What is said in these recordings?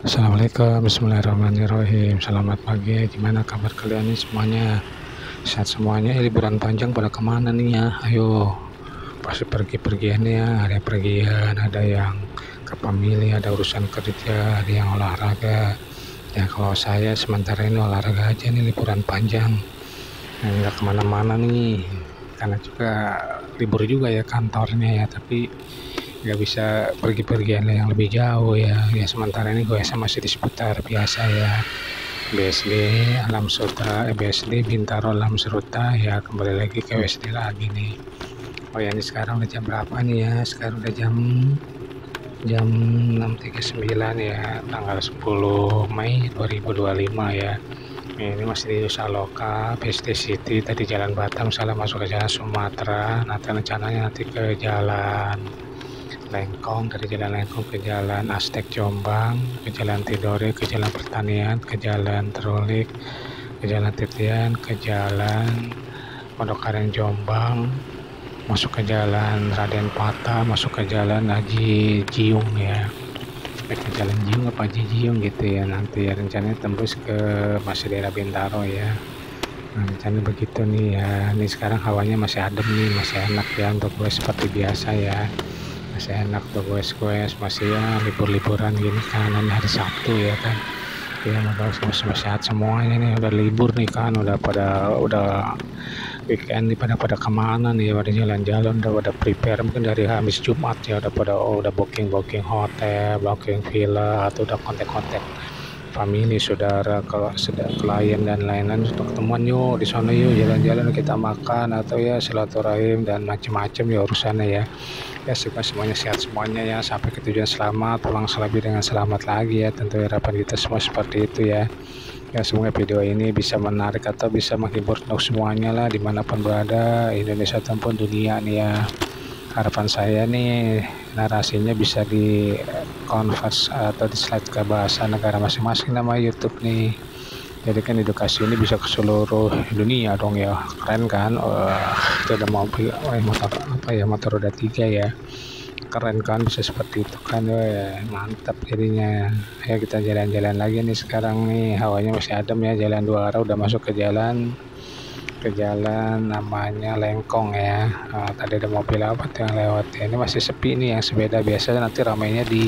Assalamualaikum, bismillahirrahmanirrahim. Selamat pagi, gimana kabar kalian nih semuanya? Sehat semuanya, liburan panjang pada kemana nih ya? Ayo, pasti pergi-pergian ya, ada yang pergian, ada yang ke family, ada urusan kerja, ada yang olahraga. Ya kalau saya sementara ini olahraga aja nih liburan panjang. Nggak kemana-mana nih, karena juga libur juga ya kantornya ya, tapi nggak bisa pergi-pergian yang lebih jauh ya. Ya sementara ini gue masih di seputar biasa ya. BSD Alam Suta, BSD Bintaro Alam Suta ya, kembali lagi ke BSD lagi nih. Oh ya, ini sekarang udah jam berapa nih ya? Sekarang udah jam jam 6.39 ya, tanggal 10 Mei 2025 ya. Ini masih di Nusa Loka, BSD City, tadi Jalan Batam, salah masuk ke Jalan Sumatera. Nanti rencananya nanti ke Jalan Lengkong, dari Jalan Lengkong ke Jalan Aztek Jombang, ke Jalan Tidore, ke Jalan Pertanian, ke Jalan Terulik, ke Jalan Titian, ke Jalan Pondok Aren Jombang, masuk ke Jalan Raden Pata, masuk ke Jalan Haji Jiung ya. Ke Jalan Jiung apa Haji Jiung gitu ya, nanti ya rencananya tembus ke masih daerah Bintaro ya. Nah, rencananya begitu nih ya. Ini sekarang hawanya masih adem nih, masih enak ya untuk gue seperti biasa ya. Masih enak tuh goes-goes, masih ya libur-liburan gini kan, ini hari Sabtu ya kan. Ya semua sehat semuanya nih, udah libur nih kan, udah weekend nih, pada kemana nih, pada jalan-jalan, udah pada prepare mungkin dari Kamis Jumat ya, udah booking hotel, booking villa, atau udah kontak-kontak family, saudara, kalau sedang klien dan lain-lain untuk ketemuan yuk di sana, yuk jalan-jalan, kita makan atau ya silaturahim dan macam-macam ya urusannya ya. Ya semuanya sehat semuanya ya, sampai ke tujuan selamat, pulang selebih dengan selamat lagi ya, tentu harapan kita semua seperti itu ya. Ya semoga video ini bisa menarik atau bisa menghibur untuk semuanya lah, dimanapun berada, Indonesia ataupun dunia nih ya. Harapan saya nih narasinya bisa di convert atau di slide ke bahasa negara masing-masing nama YouTube nih. Jadi kan edukasi ini bisa ke seluruh dunia dong ya, keren kan. Itu ada mobil, motor apa ya, motor roda 3 ya, keren kan, bisa seperti itu kan ya, mantap jadinya. Ya kita jalan-jalan lagi nih sekarang nih, hawanya masih adem ya, jalan dua arah, udah masuk ke jalan namanya Lengkong ya. Tadi ada mobil apa tuh yang lewat ya, ini masih sepi nih yang sepeda, biasa nanti ramainya di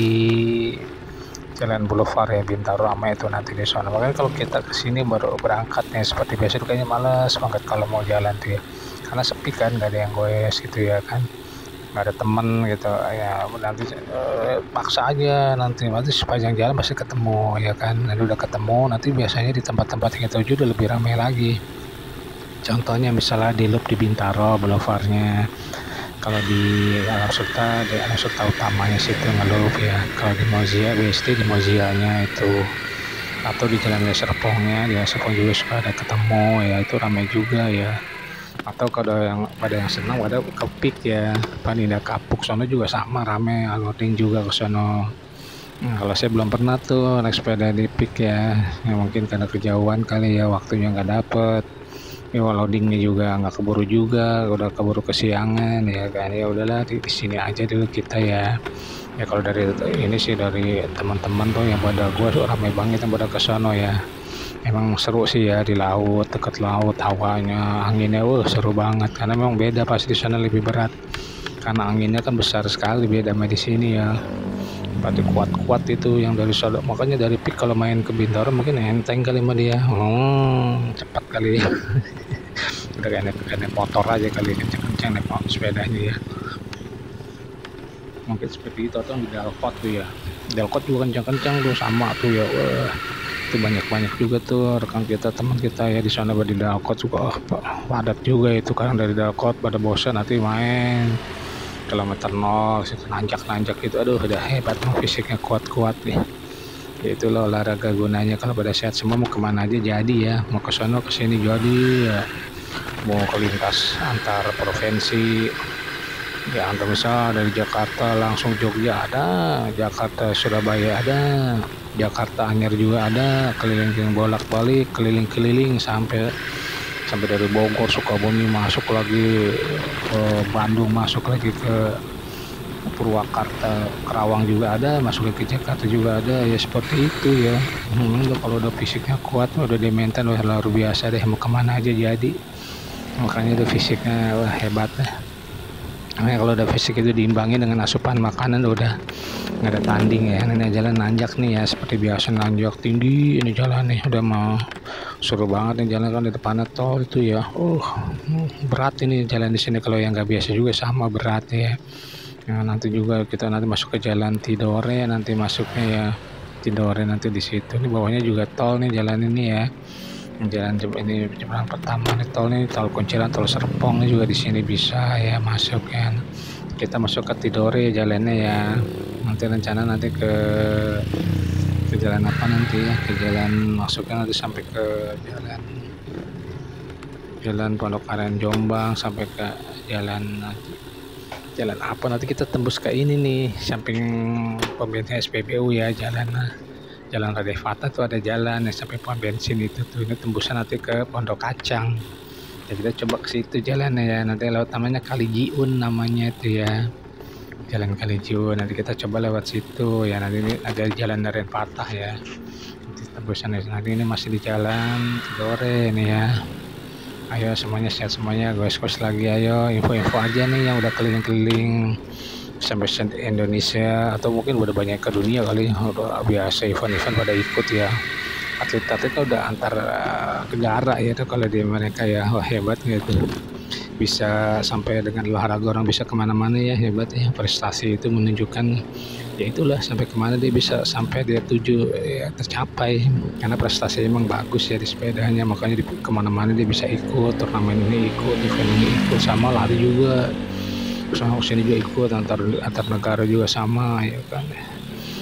Jalan Boulevard ya, Bintaro ramai itu nanti di sana. Makanya kalau kita kesini baru berangkat nih seperti biasa itu kayaknya males banget kalau mau jalan tuh ya, karena sepi kan, gak ada yang goes gitu ya kan, nggak ada temen gitu ya. Nanti paksa aja, nanti sepanjang jalan pasti ketemu ya kan. Nanti udah ketemu, nanti biasanya di tempat-tempat yang kita tuju udah lebih ramai lagi. Contohnya misalnya di Loop di Bintaro Boulevardnya, kalau di Alam Suta, di Alam Suta utamanya situ ngelup ya. Kalau di Mozia, BSD di Mozianya itu, atau di Jalan Serpongnya, di Serpong juga suka ada ketemu ya, itu ramai juga ya. Atau kalau yang pada yang senang pada kepik ya, Paninda Kapuk sono juga sama rame, loading juga ke sono. Kalau saya belum pernah tuh naik sepeda di pik ya, mungkin karena kejauhan kali ya, waktunya nggak dapet ya, loadingnya juga nggak keburu juga, udah keburu kesiangan ya kan. Ya udahlah di sini aja dulu kita ya. Ya kalau dari ini sih, dari teman-teman tuh yang pada gua tuh ramai banget yang pada ke sono ya. Emang seru sih ya, di laut, dekat laut, hawanya, anginnya, seru banget. Karena memang beda, pasti di sana lebih berat. Karena anginnya kan besar sekali, beda sama di sini ya. Pasti kuat-kuat itu yang dari sana. Makanya dari pik kalau main ke Bintaro mungkin enteng kali sama dia. Cepat kali ya. Udah kayak naik motor aja kali, kenceng-kenceng naik sepedanya ya. Mungkin seperti itu, atau di Dalkot tuh ya. Dalkot juga kenceng-kenceng tuh sama tuh ya. Itu banyak juga tuh rekan kita, teman kita ya di sana di Dalkot juga. Padat juga itu kan, dari Dalkot pada bosan nanti main kilometer 0 situ, nanjak gitu, aduh udah hebat, fisiknya kuat nih. Itulah olahraga gunanya, kalau pada sehat semua mau kemana aja jadi ya, mau ke sono ke sini jadi ya. Mau ke lintas antar provinsi ya, antar misal dari Jakarta langsung Jogja ada, Jakarta Surabaya ada, Jakarta Anyer juga ada, keliling-keliling bolak-balik, keliling-keliling sampai dari Bogor, Sukabumi, masuk lagi ke Bandung, masuk lagi ke Purwakarta, Kerawang juga ada, masuk ke Jakarta juga ada, ya seperti itu ya. Kalau udah fisiknya kuat, udah dimentan, udah luar biasa deh, mau kemana aja jadi. Makanya itu fisiknya wah hebat deh. Makanya kalau udah fisik itu diimbangi dengan asupan makanan udah nggak ada tanding ya. Ini jalan nanjak nih ya, seperti biasa nanjak tinggi ini jalan nih, udah mau seru banget nih jalan kan di depan tol itu ya. Berat ini jalan di sini, kalau yang nggak biasa juga sama berat ya. Nah, nanti juga kita nanti masuk ke jalan Tidore, nanti masuknya ya Tidore nanti di situ. Ini bawahnya juga tol nih jalan ini ya. Jalan ini jembatan pertama nih tol Kunciran, tol Serpong nih juga di sini bisa ya masuk ya. Kita masuk ke Tidore jalannya ya. Nanti rencana nanti ke jalan apa nanti ya, ke jalan masuknya nanti sampai ke jalan Pondok Aren Jombang, sampai ke jalan apa nanti kita tembus ke ini nih, samping pom bensin SPBU ya, jalan Raden Fata tuh ada jalan yang sampai pom bensin itu tuh, ini tembusan nanti ke Pondok Kacang ya. Kita coba ke situ jalannya ya, nanti lewat namanya Kali Jiun namanya itu ya, jalan Kali Jiun, nanti kita coba lewat situ ya. Nanti ini ada jalan Raden Fata ya, nanti tembusan nanti ini masih di jalan Tidore nih ya. Ayo semuanya sehat semuanya, guys lagi ayo info-info aja nih yang udah keliling-keliling sampai Indonesia atau mungkin udah banyak ke dunia kali, udah biasa event-event pada ikut ya. Atlet-atlet udah antar negara ya tuh kalau di mereka ya, wah hebat gitu, bisa sampai dengan olahraga orang bisa kemana-mana ya, hebat ya. Prestasi itu menunjukkan ya itulah sampai kemana dia bisa sampai dia tuju ya, tercapai karena prestasi emang bagus ya di sepedanya, makanya di kemana-mana dia bisa ikut turnamen ini, ikut event ini, ikut sama lari juga, sama sini juga ikut, antar negara juga sama ya kan.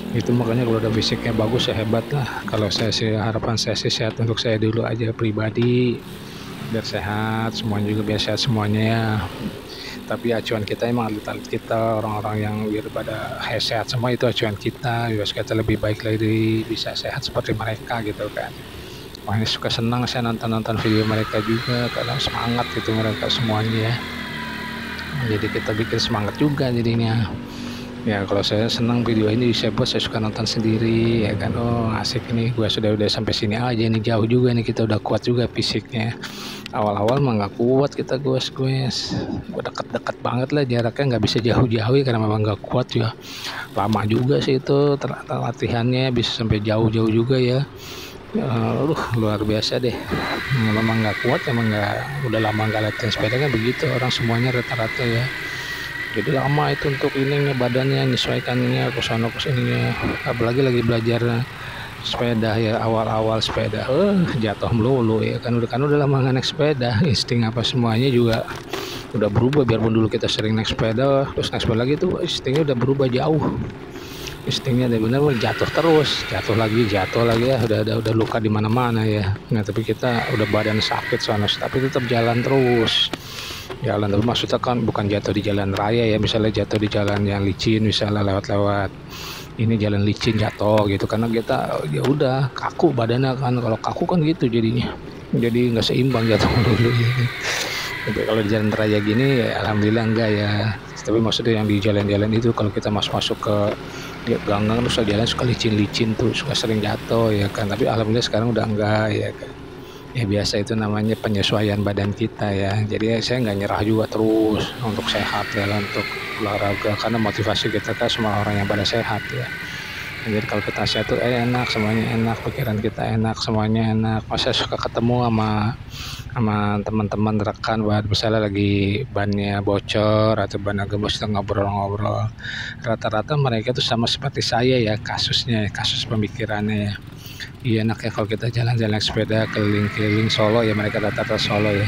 Itu makanya kalau udah fisiknya bagus ya hebat lah. Kalau saya sih harapan saya sih sehat untuk saya dulu aja pribadi, biar sehat semuanya juga, biar sehat semuanya ya. Tapi acuan kita emang atlet kita, orang-orang yang biar pada sehat semua, itu acuan kita biar kita lebih baik lagi, bisa sehat seperti mereka gitu kan. Makanya suka senang saya nonton video mereka juga karena semangat gitu mereka semuanya ya. Jadi kita bikin semangat juga jadinya ya. Kalau saya senang video ini saya buat, saya suka nonton sendiri ya kan. Oh asik ini, gue sudah sampai sini aja nih, jauh juga nih, kita udah kuat juga fisiknya. Awal-awal mah nggak kuat kita, gue deket-deket banget lah jaraknya, nggak bisa jauh-jauh ya karena memang nggak kuat ya. Lama juga sih itu latihannya, bisa sampai jauh-jauh juga ya. Luar biasa deh. Memang nggak kuat, emang nggak, udah lama nggak latihan sepeda kan begitu orang semuanya rata-rata ya. Jadi lama itu untuk ininya, badannya menyesuaikannya ke sana ke sininya, apalagi lagi belajar sepeda ya, awal-awal sepeda jatuh melulu ya kan. Udah lama nggak naik sepeda, insting apa semuanya juga udah berubah. Biarpun dulu kita sering naik sepeda, terus naik sepeda lagi tuh instingnya udah berubah jauh. Instingnya benar jatuh terus, jatuh lagi ya, udah luka di mana-mana ya. Nah tapi kita udah badan sakit soalnya, tapi tetap jalan terus. Jalan tapi maksudnya kan bukan jatuh di jalan raya ya, misalnya jatuh di jalan yang licin, misalnya lewat ini jalan licin jatuh gitu, karena kita ya udah kaku badannya kan. Kalau kaku kan gitu jadinya, jadi nggak seimbang jatuh dulu gitu. Tapi kalau di jalan raya gini ya alhamdulillah enggak ya. Tapi maksudnya yang di jalan-jalan itu kalau kita masuk ke gang-gang terus jalan suka licin-licin tuh, suka sering jatuh ya kan. Tapi alhamdulillah sekarang udah enggak ya kan. Ya biasa, itu namanya penyesuaian badan kita ya. Jadi saya nggak nyerah juga terus untuk sehat ya, untuk olahraga, karena motivasi kita kan semua orang yang pada sehat ya. Jadi kalau kita sehat tuh enak, semuanya enak, pikiran kita enak, semuanya enak. Masa suka ketemu sama teman-teman rekan, buat misalnya lagi bannya bocor atau ban agak bocor, ngobrol-ngobrol. Rata-rata mereka tuh sama seperti saya ya, kasus pemikirannya ya. Iya enak ya kalau kita jalan-jalan sepeda keliling-keliling Solo ya, mereka rata-rata Solo ya.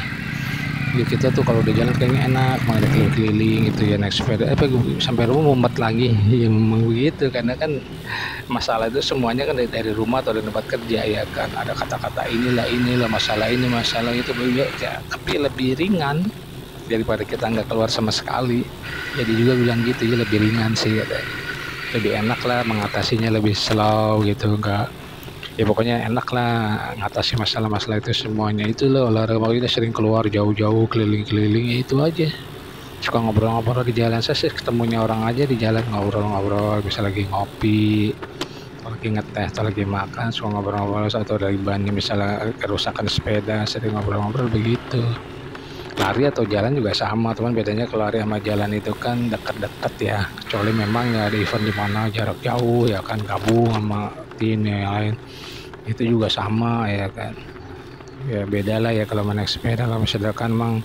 Jadi kita tuh kalau udah jalan kayaknya enak, malah keliling-keliling gitu ya, naik sepeda. Sampai rumah mumet lagi, ya memang begitu. Karena kan masalah itu semuanya kan dari rumah atau dari tempat kerja ya kan. Ada kata-kata inilah masalah ini, masalah itu ya, tapi lebih ringan daripada kita nggak keluar sama sekali. Jadi juga bilang gitu ya, lebih ringan sih katanya. Lebih enak lah mengatasinya, lebih slow gitu, enggak. Ya pokoknya enak lah ngatasi masalah-masalah itu semuanya. Itu loh olahraga, kita sering keluar jauh-jauh keliling-keliling ya, itu aja suka ngobrol-ngobrol di jalan. Saya sih ketemunya orang aja di jalan ngobrol-ngobrol, bisa lagi ngopi, atau lagi ngeteh, atau lagi makan, suka ngobrol-ngobrol, atau lagi bannya misalnya kerusakan sepeda, sering ngobrol-ngobrol begitu. Lari atau jalan juga sama, cuman bedanya kalau lari sama jalan itu kan deket-deket ya, kecuali memang ya ada event di mana jarak jauh ya kan, gabung sama tim yang lain, itu juga sama ya kan. Ya beda lah ya kalau naik sepeda, kalau misalkan emang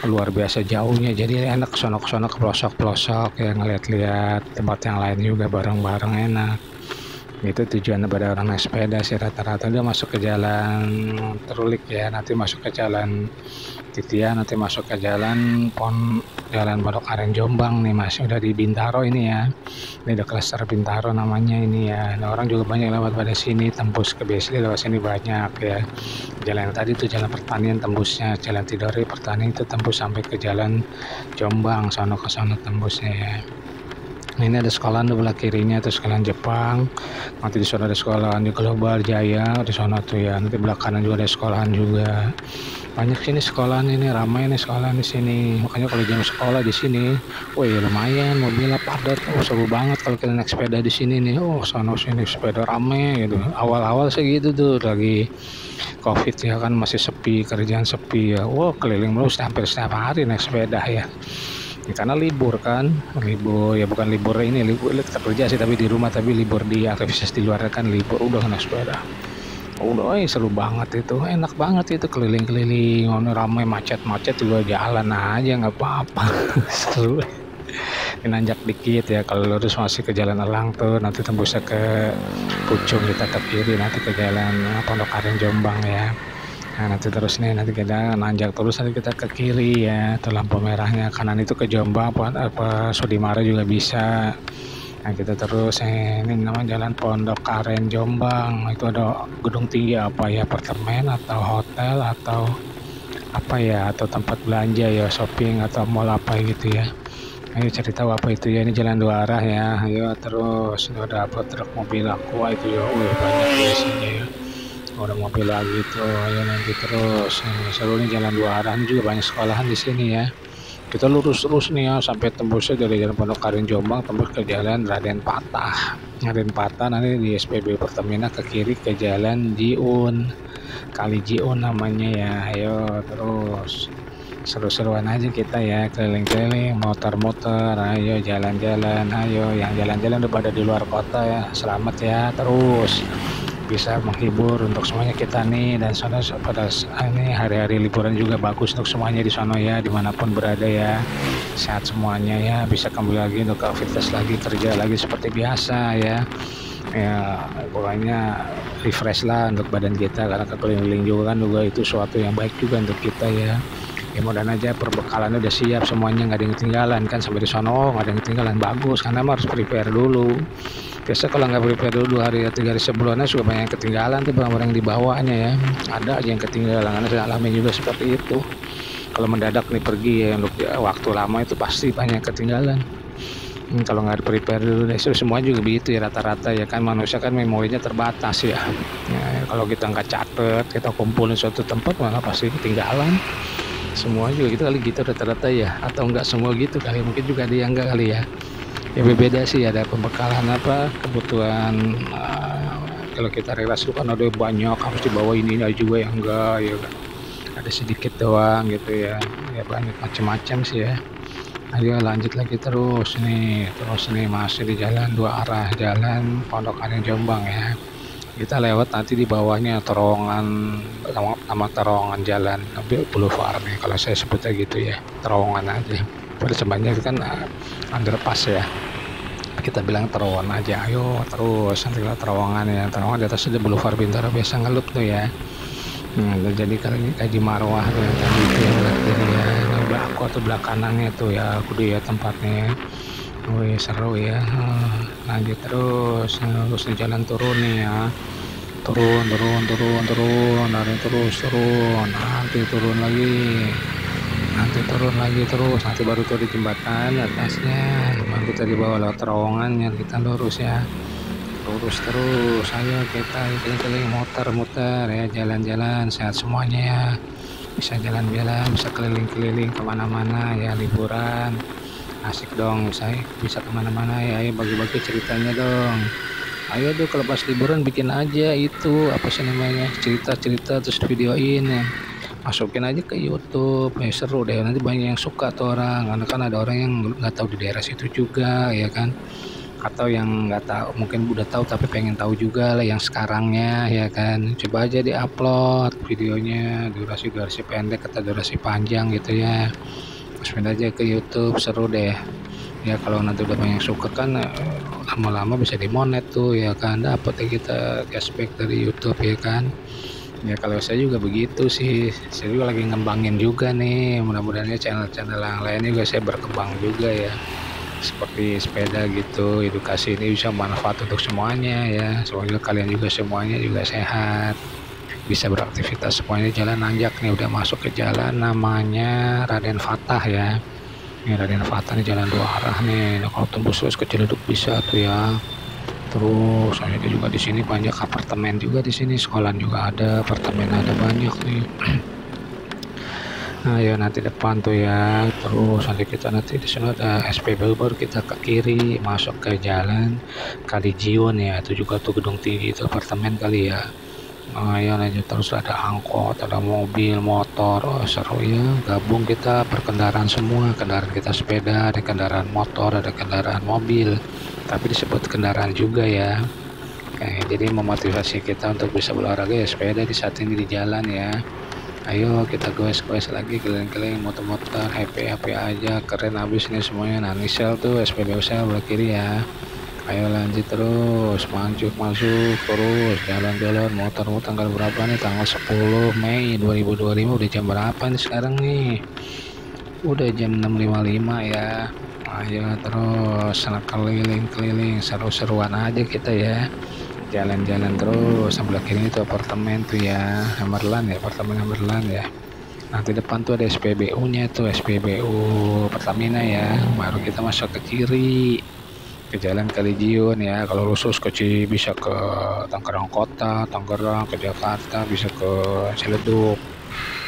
luar biasa jauhnya, jadi enak ke sono ke pelosok-pelosok ya, ngeliat-liat tempat yang lain juga bareng-bareng enak. Itu tujuan pada orang naik sepeda sih rata-rata. Dia masuk ke jalan Terulik ya, nanti masuk ke jalan Titian, nanti masuk ke jalan Pondok Aren Jombang nih Mas, udah di Bintaro ini ya. Ini udah klaster Bintaro namanya ini ya. Nah, orang juga banyak lewat pada sini, tembus ke Besli lewat sini banyak ya. Jalan yang tadi itu jalan Pertanian tembusnya, jalan Tidore Pertanian itu tembus sampai ke jalan Jombang, sono ke sono tembusnya ya. Nah, ini ada sekolahan di belah kirinya tuh, sekolahan Jepang. Nanti di sana ada sekolahan di Global Jaya di sana tuh ya. Nanti belah kanan juga ada sekolahan juga. Banyak sini sekolahan, ini ramai nih sekolahan di sini. Makanya kalau jam sekolah di sini, wih lumayan mobilnya padat. Oh seru banget kalau kita naik sepeda di sini nih. Oh sana sini sepeda rame gitu. Awal-awal sih gitu tuh, lagi COVID ya kan, masih sepi, kerjaan sepi ya. Wah keliling mulu hampir setiap hari naik sepeda ya. Ya, karena libur kan, libur ya, bukan libur ini, libur tetap kerja sih tapi di rumah, tapi libur di aktivitas di luar kan libur, udah naik sepeda. Udah, seru banget itu, enak banget itu keliling-keliling, ramai, macet-macet juga jalan aja nggak apa-apa. Seru. Nanjak dikit ya, kalau lurus masih ke Jalan Elang tuh, nanti tembusnya ke Pucung, kita ke kiri nanti ke Jalan Pondok Aren Jombang ya. Nah nanti terus nih, nanti kita nanjak terus, nanti kita ke kiri ya, tuh lampu merahnya, kanan itu ke Jombang apa Sudimara juga bisa. Nah kita terus ini namanya Jalan Pondok Aren Jombang, itu ada gedung tinggi apa ya, apartemen atau hotel atau apa ya, atau tempat belanja ya, shopping atau mall apa gitu ya. Ayo cari tahu apa itu ya. Ini jalan dua arah ya. Ayo terus, ini ada apa, truk mobil aqua itu ya, banyak biasanya ya. Ada mobil lagi tuh, ayo nanti terus. Seru nih jalan dua arah, ini juga banyak sekolahan di sini ya. Kita lurus terus nih ya sampai tembusnya dari Jalan Pondok Aren Jombang, tembus ke Jalan Raden Patah. Raden Patah nanti di SPB Pertamina ke kiri ke Jalan Jiun, Kali Jiun namanya ya. Ayo terus, seru-seruan aja kita ya, keliling-keliling, motor-motor, ayo jalan-jalan, ayo yang jalan-jalan udah pada di luar kota ya, selamat ya, terus bisa menghibur untuk semuanya kita nih, dan sana pada ini hari-hari liburan juga bagus untuk semuanya di sana ya, dimanapun berada ya, sehat semuanya ya, bisa kembali lagi untuk aktivitas lagi, kerja lagi seperti biasa ya. Ya pokoknya refresh lah untuk badan kita, karena keliling juga kan juga itu suatu yang baik juga untuk kita ya. Ya mudah aja perbekalannya udah siap semuanya, nggak ada yang ketinggalan kan, sampai di sono nggak ada yang ketinggalan, bagus, karena harus prepare dulu. Biasa kalau nggak prepare dulu 2 hari 3 hari sebelumnya suka banyak yang ketinggalan tuh barang-barang yang dibawanya ya, ada aja yang ketinggalan, karena saya alami juga seperti itu. Kalau mendadak nih pergi ya untuk waktu lama itu pasti banyak ketinggalan. Kalau nggak prepare dulu deh, semua juga begitu ya rata-rata ya kan, manusia kan memorinya terbatas ya. Kalau kita nggak catet, kita kumpulin suatu tempat malah pasti ketinggalan. Semua juga gitu kali, gitu rata-rata ya, atau enggak semua gitu kali, mungkin juga ada yang enggak kali ya. Ya beda sih, ada pembekalan apa kebutuhan, kalau kita relasi kan ada banyak harus dibawa, ini juga yang enggak ya kan, ada sedikit doang gitu ya. Ya banyak macam-macam sih ya. Ayo lanjut lagi terus nih, masih di jalan dua arah, Jalan Pondok Aren Jombang ya. Kita lewat nanti di bawahnya terowongan, nama terowongan jalan Boulevard nih kalau saya sebutnya gitu ya, terowongan aja. Pada sebenarnya kan underpass ya, kita bilang terowongan aja. Ayo terus nanti kita terowongan ya, terowongan di atas ada Boulevard Bintaro biasa ngelut tuh ya. Jadi kali Kaji Marwah tuh yang tadi itu ya, jadi ya udah aku atau belah kanannya tuh ya, aku dia tempatnya. Wih seru ya. Lanjut terus di jalan turun nih ya, turun, nanti terus turun, nanti turun lagi terus, nanti baru tuh di jembatan atasnya, baru kita dibawa lewat terowongannya, kita lurus ya, lurus terus. Ayo kita keliling-keliling, muter-muter ya, jalan-jalan sehat semuanya ya. bisa jalan-jalan, bisa keliling-keliling kemana-mana ya, liburan asik dong. Saya bisa kemana-mana ya, ayo bagi-bagi ceritanya dong. Ayo tuh kalau pas liburan bikin aja itu apa sih namanya, cerita-cerita terus videoin ya, masukin aja ke YouTube ya, seru deh, nanti banyak yang suka tuh orang, karena kan ada orang yang nggak tahu di daerah situ juga ya kan, atau yang nggak tahu mungkin udah tahu tapi pengen tahu juga lah yang sekarangnya ya kan. Coba aja diupload videonya, durasi pendek atau durasi panjang gitu ya, masukin aja ke YouTube, seru deh ya. Kalau nanti udah banyak suka kan lama-lama bisa dimonet tuh ya kan, dapat ya kita cashback dari YouTube ya kan. Ya kalau saya juga begitu sih, saya juga lagi ngembangin juga nih, mudah-mudahan channel-channel yang lain juga saya berkembang juga ya, seperti sepeda gitu. Edukasi ini bisa manfaat untuk semuanya ya, semoga kalian juga semuanya juga sehat, bisa beraktivitas semuanya. Jalan nanjak nih, udah masuk ke jalan namanya Raden Fatah ya. Ini Raden Fatah nih, jalan dua arah nih. Nah, kalau tembus terus ke Ciledug bisa tuh ya. Terus ada juga di sini banyak apartemen juga di sini, sekolah juga ada, apartemen ada banyak nih. Nah ya nanti depan tuh ya, terus nanti di sana ada SPBU, baru kita ke kiri masuk ke jalan Kali Jiun ya, itu juga tuh gedung tinggi itu apartemen kali ya. Nah ya lanjut terus, ada angkot, ada mobil, motor, oh, seru ya, gabung kita perkendaraan semua, kendaraan kita sepeda, ada kendaraan motor, ada kendaraan mobil, tapi disebut kendaraan juga ya. Kayak jadi memotivasi kita untuk bisa berolahraga ya sepeda di saat ini di jalan ya. Ayo kita goes-goes lagi, keliling-keliling motor-motor, happy aja, keren abis nih semuanya. Nah Nisel tuh SPBU saya belah kiri ya. Ayo lanjut terus, masuk terus, jalan-jalan motor tanggal berapa nih, tanggal 10 Mei 2025, udah jam berapa nih sekarang nih, udah jam 6.55 ya. Ayo terus keliling-keliling, seru-seruan aja kita ya, jalan-jalan terus. Sebelah kiri itu apartemen tuh ya, Hammerland ya, apartemen Hammerland ya. Nanti depan tuh ada SPBU nya tuh, SPBU Pertamina ya, baru kita masuk ke kiri ke jalan Kali Jiun ya. Kalau khusus ke bisa ke Tangerang Kota, Tangerang, ke Jakarta, bisa ke Ciledug,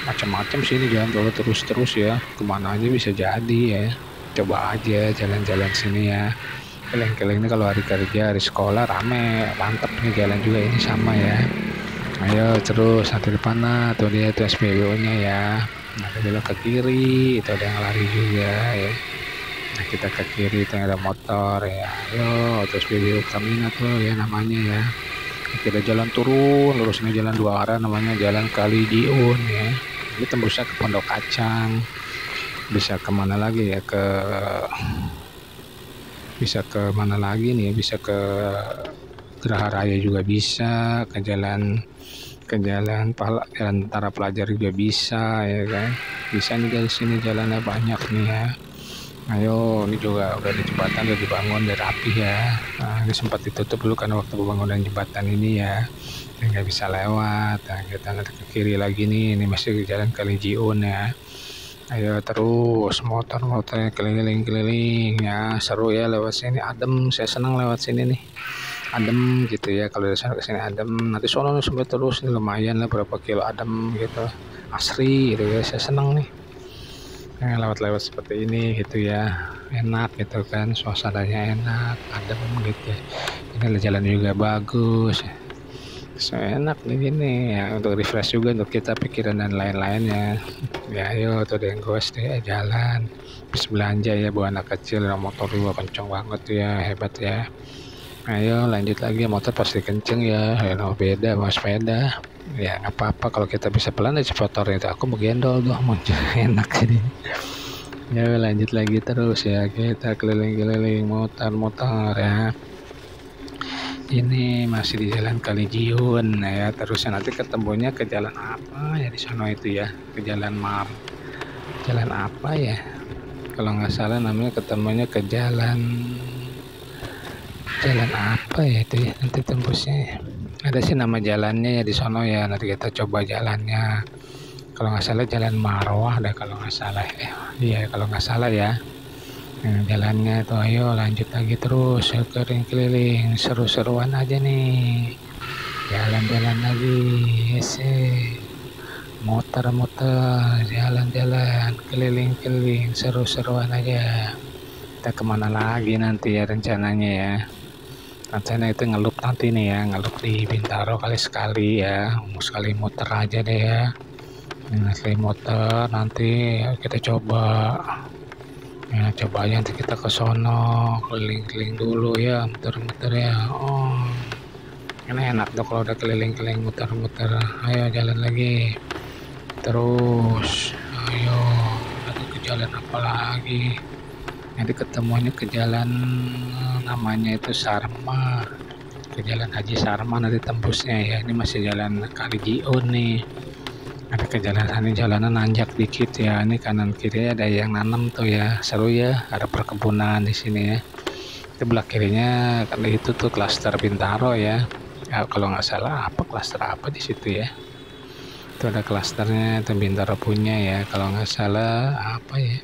macam-macam sini jalan tol terus ya, kemana aja bisa jadi ya. Coba aja jalan-jalan sini ya, keliling-keliling ini kalau hari kerja, hari sekolah rame, mantep nih jalan juga ini sama ya. Ayo terus nanti depan lah tuh dia tuh SPBU nya ya, nanti belok ke kiri itu ada yang lari juga ya. Nah kita ke kiri itu ada motor ya, ayo terus SPBU Pertamina tuh ya namanya ya. Kita jalan turun lurus, ini jalan dua arah namanya jalan Kali Jiun ya. Ini tembusnya ke Pondok Kacang, bisa kemana lagi ya, bisa ke mana lagi nih, bisa ke Geraha Raya juga bisa, ke jalan jalan Tara Pelajar juga bisa ya kan. Bisa nih dari sini jalannya banyak nih ya. Ayo, ini juga udah di jembatan, udah dibangun, udah rapi ya. Nah, ini sempat ditutup dulu karena waktu pembangunan jembatan ini ya, nggak bisa lewat. Nah, kita nanti ke kiri lagi nih, ini masih di jalan Kali Jiun ya. Ayo terus motor-motornya keliling-keliling ya, seru ya lewat sini, adem, saya senang lewat sini nih, adem gitu ya. Kalau dari sana ke sini adem, nanti sono sampai terus nih, lumayan lah berapa kilo adem gitu, asri gitu ya, saya senang nih. Lewat-lewat seperti ini gitu ya, enak gitu kan, suasananya enak, adem gitu ya. Ini jalan juga bagus, so enak nih gini ya, untuk refresh juga untuk kita pikiran dan lain-lainnya. Ya ayo tuh yang gos deh jalan, habis belanja ya, bawa anak kecil, motor juga kenceng banget tuh ya, hebat ya. Ayo lanjut lagi, motor pasti kenceng ya, beda sama sepeda. Ya nggak apa-apa kalau kita bisa pelan aja motor itu, aku mau gendol tuh, mau enak jadi. Ya lanjut lagi terus ya, kita keliling-keliling motor ya. Ini masih di jalan Kali Jiun ya, terusnya nanti ketemunya ke jalan apa ya di sana itu ya, ke jalan jalan apa ya, kalau nggak salah namanya ketemunya ke jalan apa ya itu ya, nanti tembusnya ada sih nama jalannya ya di sono ya, nanti kita coba jalannya. Kalau nggak salah jalan Marwah deh kalau nggak salah ya. Iya kalau nggak salah ya. Nah, jalannya tuh ayo lanjut lagi terus keliling-keliling, seru-seruan aja nih, jalan-jalan lagi sih. muter-muter, jalan-jalan, keliling-keliling, seru-seruan aja. Kita kemana lagi nanti ya rencananya ya? Rencana itu ngelup nanti nih ya, ngelup di Bintaro kali sekali ya, mau sekali muter aja deh ya. Sekali muter nanti kita coba. Ya coba aja nanti kita ke sono, keliling-keliling dulu ya, muter-muter ya. Oh, kan enak tuh kalau udah keliling-keliling muter-muter. Ayo jalan lagi. Terus, ayo, nanti ke jalan apa lagi? Nanti ketemunya ke jalan namanya itu Sarma, ke jalan Haji Sarma nanti tembusnya ya. Ini masih jalan Kali Jiun nih. Ada ke jalan sana, jalanan nanjak dikit ya. Ini kanan kiri ada yang nanam tuh ya, seru ya. Ada perkebunan di sini ya. Itu belah kirinya kan itu tuh klaster Bintaro ya. Ya kalau nggak salah apa klaster apa di situ ya. Itu ada klasternya itu Bintaro punya ya. Kalau nggak salah apa ya.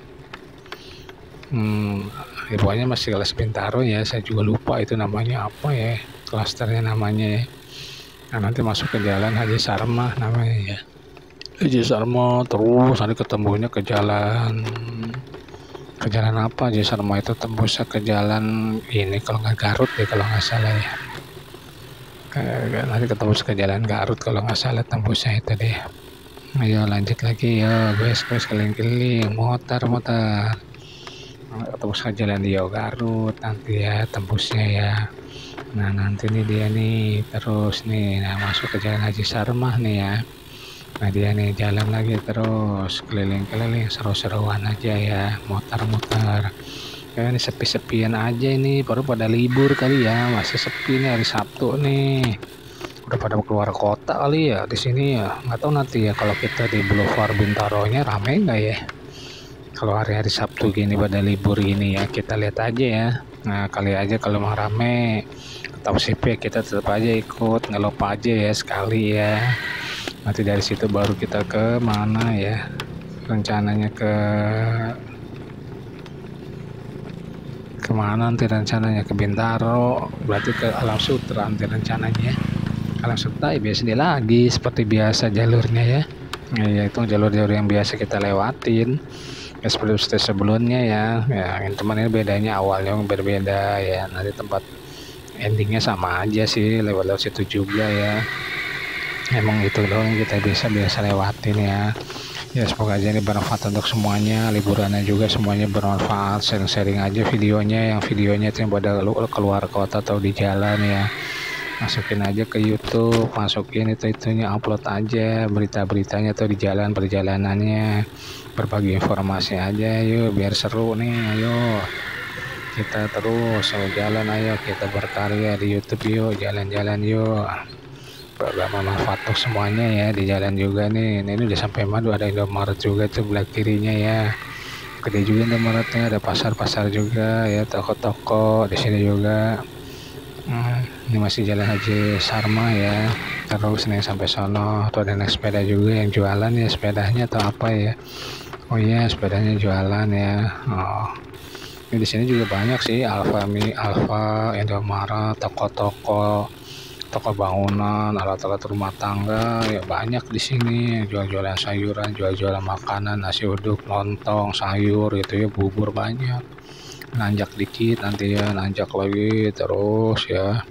Pokoknya masih kelas Bintaro ya. Saya juga lupa itu namanya apa ya. Klasternya namanya ya. Nah, nanti masuk ke jalan Haji Sarma namanya ya. Haji Sarma terus nanti ketemunya ke jalan apa Haji Sarma itu tembusnya ke jalan ini kalau nggak Garut ya kalau nggak salah ya. Nanti ketembus ke jalan Garut kalau nggak salah tembusnya itu deh. Ayo lanjut lagi ya guys keliling-keliling motor tembus ke jalan Dio Garut nanti ya tembusnya ya. Nah nanti nih dia nih terus nih masuk ke jalan Haji Sarma nih ya. Nah dia nih jalan lagi terus keliling-keliling seru-seruan aja ya muter-muter. Ya ini sepi-sepian aja ini baru pada libur kali ya masih sepi nih hari Sabtu nih. Udah pada keluar kota kali ya di sini ya. Nggak tahu nanti ya kalau kita di Boulevard Bintaro-nya rame nggak ya? Kalau hari-hari Sabtu gini pada libur gini ya kita lihat aja ya. Nah kali aja kalau mau rame atau sip kita tetap aja ikut nggak lupa aja ya sekali ya. Nanti dari situ baru kita ke mana ya rencananya kemana nanti rencananya ke Bintaro berarti ke Alam Sutra nanti rencananya Alam Sutra ya biasa lagi seperti biasa jalurnya ya. Ya itu jalur-jalur yang biasa kita lewatin ya seperti sebelumnya ya teman ini bedanya awalnya berbeda ya nanti tempat endingnya sama aja sih lewat situ juga ya. Emang itu doang kita biasa lewatin ya semoga aja ini bermanfaat untuk semuanya liburannya juga semuanya bermanfaat sharing aja videonya itu yang pada keluar kota atau di jalan ya masukin aja ke YouTube masukin itunya upload aja berita-beritanya atau di jalan perjalanannya berbagi informasi aja yuk biar seru nih ayo kita terus jalan ayo kita berkarya di YouTube yuk jalan-jalan yuk bermanfaat untuk semuanya ya di jalan juga nih. Ini udah sampai Madu ada Indomaret juga tuh belah kirinya ya. Gede juga Indomaretnya ada pasar-pasar juga ya toko-toko di sini juga. Ini masih jalan Haji Sarma ya. Terus nih sampai sono tuh ada naik sepeda juga yang jualan ya sepedanya atau apa ya. Oh iya sepedanya jualan ya. Oh. Ini di sini juga banyak sih Alfa, Indomaret, toko-toko bangunan, alat-alat rumah tangga ya banyak di sini jual-jualan sayuran, jual-jualan makanan, nasi uduk, lontong, sayur gitu ya, bubur banyak. Nanjak dikit nanti ya, nanjak lagi terus ya.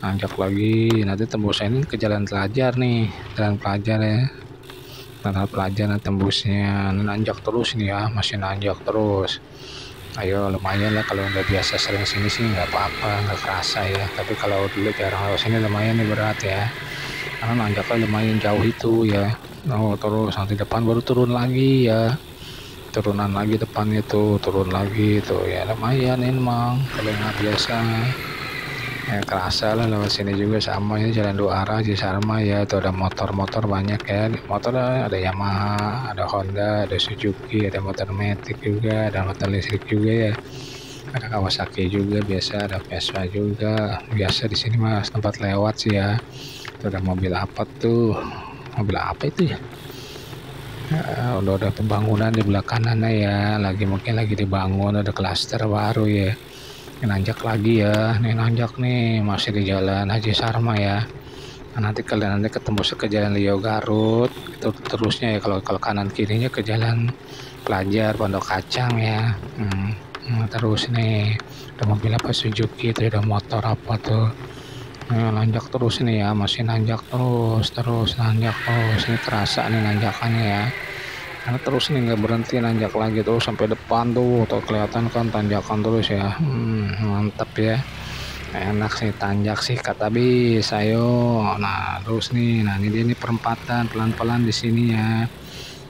Nanjak lagi nanti tembusnya ini ke Jalan Pelajar nih, Jalan Pelajar ya. Jalan Pelajar nanti tembusnya nanjak terus nih ya, masih nanjak terus. Ayo lumayan lah kalau udah biasa sering sini sih nggak apa-apa nggak kerasa ya tapi kalau dulu jarang lewat sini lumayan nih berat ya karena nanjaknya lumayan jauh itu ya. Terus nanti depan baru turun lagi ya turunan lagi depan itu turun lagi tuh ya lumayan emang kalau nggak biasa ya kerasa lah lewat sini juga sama ya jalan dua arah di Sarma ya tuh ada motor-motor banyak ya motor ada Yamaha ada Honda ada Suzuki ada motor metik juga ada motor listrik juga ya ada Kawasaki juga biasa ada Vespa juga biasa di sini mas tempat lewat sih ya tuh ada mobil apa itu ya udah pembangunan di belah kanannya ya mungkin lagi dibangun ada klaster baru ya. Nanjak lagi ya nih nanjak nih masih di jalan Haji Sarma ya Nah, nanti kalian nanti ketemu ke Jalan Leo Garut itu terusnya ya, kalau kanan kirinya ke Jalan Pelajar Pondok Kacang ya. Terus nih ada mobil apa Suzuki itu, ada motor apa tuh. Nanjak terus nih ya, masih nanjak terus nanjak terus, ini kerasa nih nanjakannya ya, karena terus nih nggak berhenti nanjak lagi terus sampai depan tuh kelihatan kan tanjakan terus ya. Mantap ya, enak sih tanjak sih kata bis ayo. Nah terus nih, nah ini dia nih perempatan pelan-pelan di sini ya.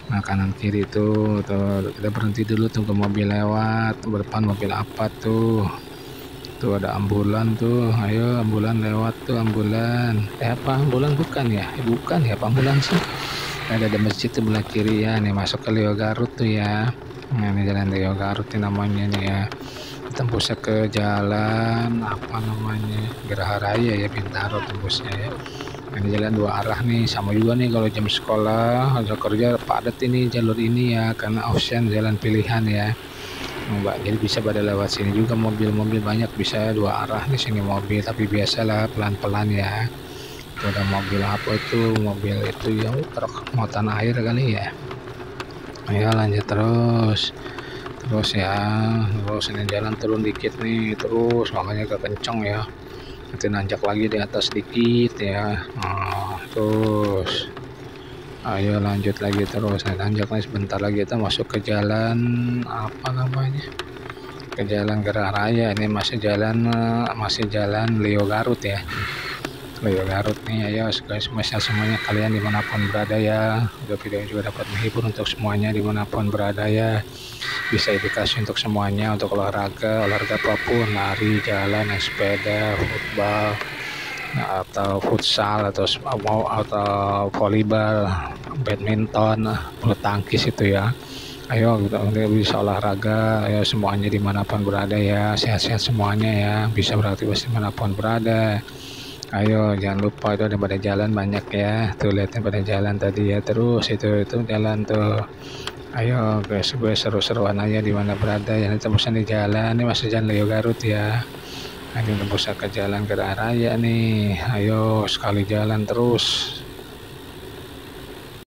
Nah kanan kiri tuh kita berhenti dulu, tunggu mobil lewat depan. Mobil apa tuh ada ambulan tuh, ayo ambulan lewat tuh, ambulan apa ambulan bukan ya, bukan ya, apa ambulan sih. Ada masjid sebelah kiri ya, nih masuk ke Leo Garut tuh ya. Nah ini jalan Leo Garut nih namanya nih ya, tembusnya ke jalan apa namanya, Geraha Raya ya, Bintaro tembusnya ya. Nah, ini jalan dua arah nih, sama juga nih kalau jam sekolah atau kerja padat ini jalur ini ya, karena option jalan pilihan ya Mbak, jadi bisa pada lewat sini juga mobil-mobil banyak, bisa dua arah nih sini mobil, tapi biasalah pelan-pelan ya. Itu ada mobil apa itu, mobil itu yang truk muatan air kali ya. Ayo lanjut terus ya, terus ini jalan turun dikit nih, terus makanya agak kenceng ya, nanti nanjak lagi di atas dikit ya. Terus ayo lanjut lagi terus, nanjak nih sebentar lagi kita masuk ke jalan apa namanya, ke Jalan Geraha Raya. Ini masih jalan Leo Garut ya, Leo Garut nih. Ayo guys semuanya kalian dimanapun berada ya, video juga dapat menghibur untuk semuanya dimanapun berada ya, bisa edukasi untuk semuanya, untuk olahraga apapun, lari, jalan, naik sepeda, football atau futsal atau volleyball, badminton, bulu tangkis itu ya. Ayo kita bisa olahraga, ayo semuanya dimanapun berada ya, sehat-sehat semuanya ya, bisa beraktivitas dimanapun berada. Ayo jangan lupa itu ada pada jalan banyak ya, tuh lihatin pada jalan tadi ya, terus itu jalan tuh. Ayo guys, gue seru-seruan aja di mana berada ya, nanti tembusan di jalan, ini masih jalan Leo Garut ya. Nanti tembus ke Jalan Geraha Raya nih, ayo sekali jalan terus.